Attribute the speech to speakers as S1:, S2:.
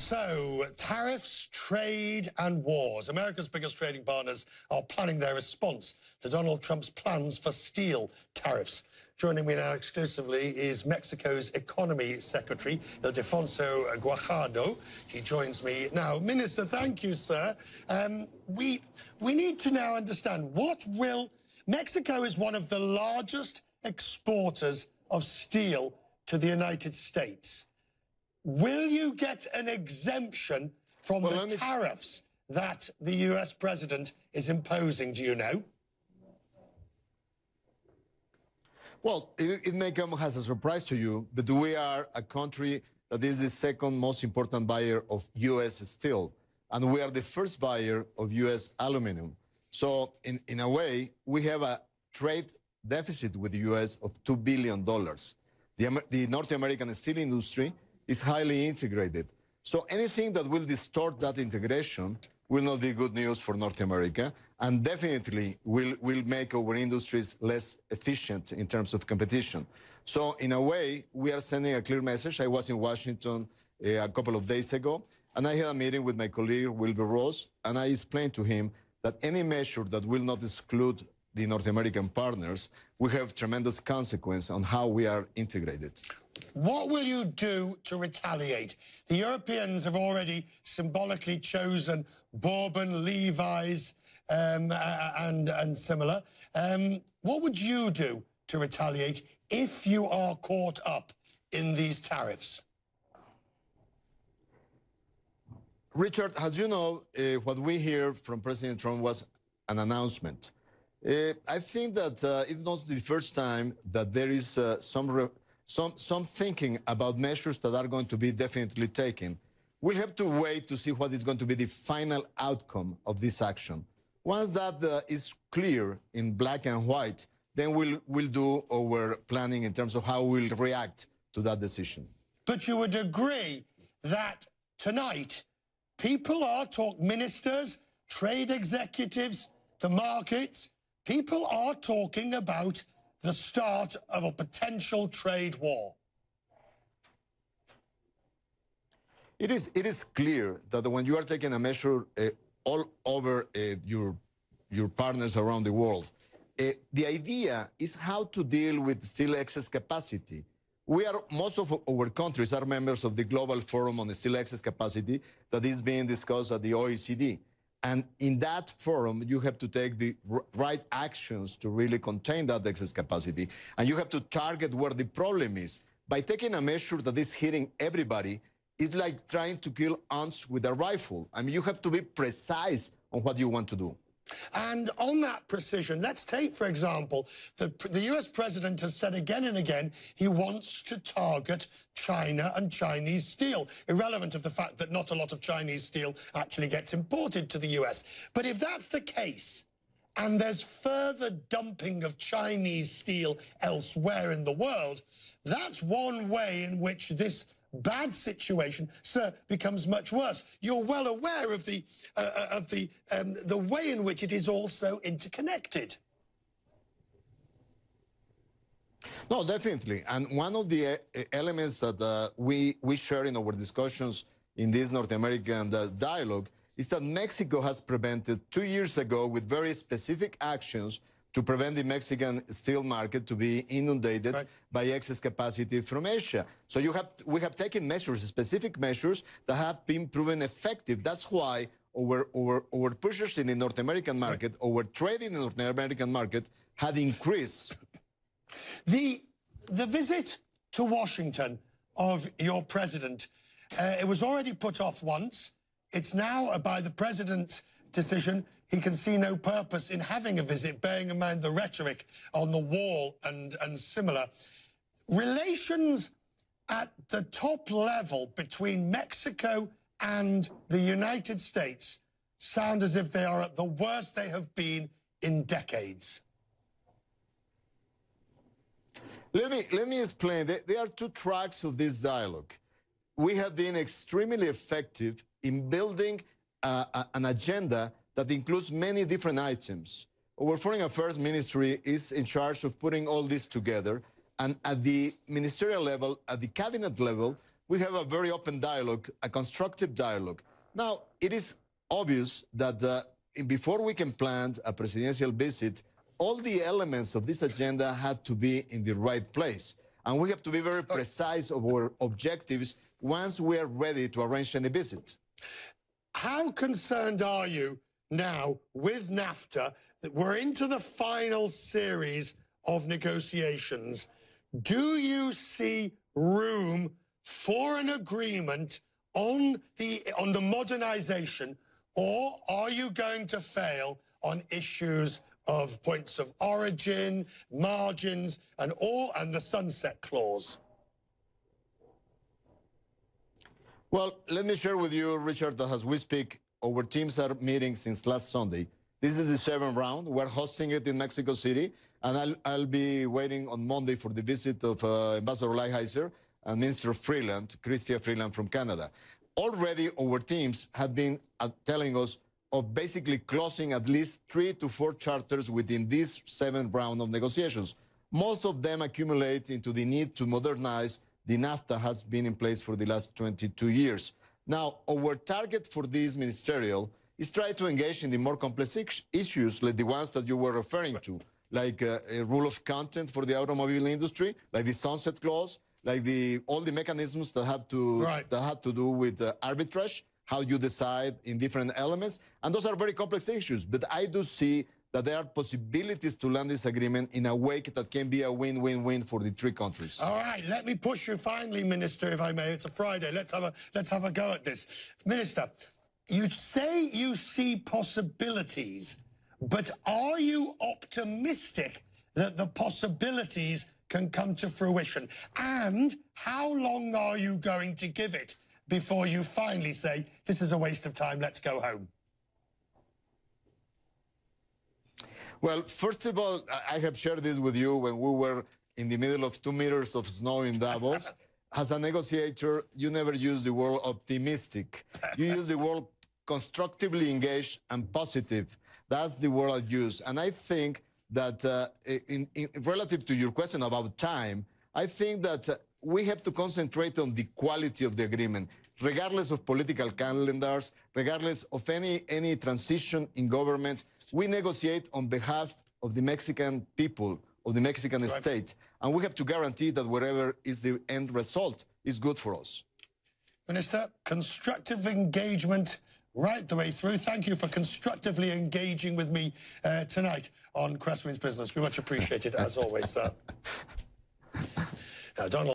S1: So, tariffs, trade and wars. America's biggest trading partners are planning their response to Donald Trump's plans for steel tariffs. Joining me now exclusively is Mexico's Economy Secretary, Ildefonso Guajardo. He joins me now. Minister, thank you, sir. We need to now understand Mexico is one of the largest exporters of steel to the United States. Will you get an exemption from the tariffs that the US president is imposing, do you know?
S2: Well, it may come as a surprise to you, but we are a country that is the second most important buyer of US steel, and we are the first buyer of US aluminum. So, in a way, we have a trade deficit with the US of $2 billion. The North American steel industry is highly integrated. So anything that will distort that integration will not be good news for North America, and definitely will make our industries less efficient in terms of competition. So in a way, we are sending a clear message. I was in Washington a couple of days ago, and I had a meeting with my colleague, Wilbur Ross, and I explained to him that any measure that will not exclude the North American partners will have tremendous consequence on how we are integrated.
S1: What will you do to retaliate? The Europeans have already symbolically chosen Bourbon, Levi's, and similar. What would you do to retaliate if you are caught up in these tariffs?
S2: Richard, as you know, what we hear from President Trump was an announcement. I think that it's not the first time that there is some thinking about measures that are going to be definitely taken. We'll have to wait to see what is going to be the final outcome of this action. Once that is clear in black and white, then we'll do our planning in terms of how we'll react to that decision.
S1: But you would agree that tonight people are ministers, trade executives, the markets, people are talking about the start of a potential trade war.
S2: It is clear that when you are taking a measure all over your partners around the world, the idea is how to deal with steel excess capacity. Most of our countries are members of the Global Forum on Steel Excess Capacity that is being discussed at the OECD. And in that forum, you have to take the right actions to really contain that excess capacity. And you have to target where the problem is. By taking a measure that is hitting everybody, it's like trying to kill ants with a rifle. I mean, you have to be precise on what you want to do.
S1: And on that precision, let's take, for example, the US president has said again and again he wants to target China and Chinese steel, irrelevant of the fact that not a lot of Chinese steel actually gets imported to the US. But if that's the case, and there's further dumping of Chinese steel elsewhere in the world, that's one way in which this bad situation, sir, becomes much worse. You're well aware of the way in which it is also interconnected.
S2: No, definitely. And one of the elements that we share in our discussions in this North American dialogue is that Mexico has prevented 2 years ago with very specific actions to prevent the Mexican steel market to be inundated by excess capacity from Asia. So we have taken measures, specific measures that have been proven effective. That's why our pushes in the North American market, our trade in the North American market had increased.
S1: The visit to Washington of your president, it was already put off once. It's now, by the president's decision, he can see no purpose in having a visit, bearing in mind the rhetoric on the wall and similar. Relations at the top level between Mexico and the United States sound as if they are at the worst they have been in decades.
S2: Let me explain. There are two tracks of this dialogue. We have been extremely effective in building an agenda that includes many different items. Our Foreign Affairs Ministry is in charge of putting all this together, and at the ministerial level, at the cabinet level, we have a very open dialogue, a constructive dialogue. Now, it is obvious that before we can plan a presidential visit, all the elements of this agenda had to be in the right place. And we have to be very precise of our objectives once we are ready to arrange any visit.
S1: How concerned are you now with NAFTA that we're into the final series of negotiations? Do you see room for an agreement on the modernization, or are you going to fail on issues of points of origin, margins, and the sunset clause?
S2: Well, let me share with you, Richard, that as we speak, our teams are meeting since last Sunday. This is the 7th round. We're hosting it in Mexico City, and I'll be waiting on Monday for the visit of Ambassador Lighthizer and Minister Freeland, Chrystia Freeland from Canada. Already, our teams have been telling us of basically closing at least 3 to 4 charters within this 7th round of negotiations. Most of them accumulate into the need to modernize the NAFTA has been in place for the last 22 years. Now, our target for this ministerial is try to engage in the more complex issues like the ones that you were referring to, like a rule of content for the automobile industry, like the sunset clause, like all the mechanisms that have to do with arbitrage, how you decide in different elements. And those are very complex issues. But I do see that there are possibilities to land this agreement in a way that can be a win-win-win for the 3 countries.
S1: All right, let me push you finally, Minister, if I may. It's a Friday. Let's have a go at this. Minister, you say you see possibilities, but are you optimistic that the possibilities can come to fruition? And how long are you going to give it before you finally say, this is a waste of time, let's go home?
S2: Well, first of all, I have shared this with you when we were in the middle of 2 meters of snow in Davos. As a negotiator, you never use the word optimistic. You use the word constructively engaged and positive. That's the word I use. And I think that relative to your question about time, I think that we have to concentrate on the quality of the agreement, regardless of political calendars, regardless of any transition in government. We negotiate on behalf of the Mexican people, of the Mexican state, and we have to guarantee that whatever is the end result is good for us.
S1: Minister, constructive engagement right the way through. Thank you for constructively engaging with me tonight on Crestwin's Business. We much appreciate it, as always, sir. Donald.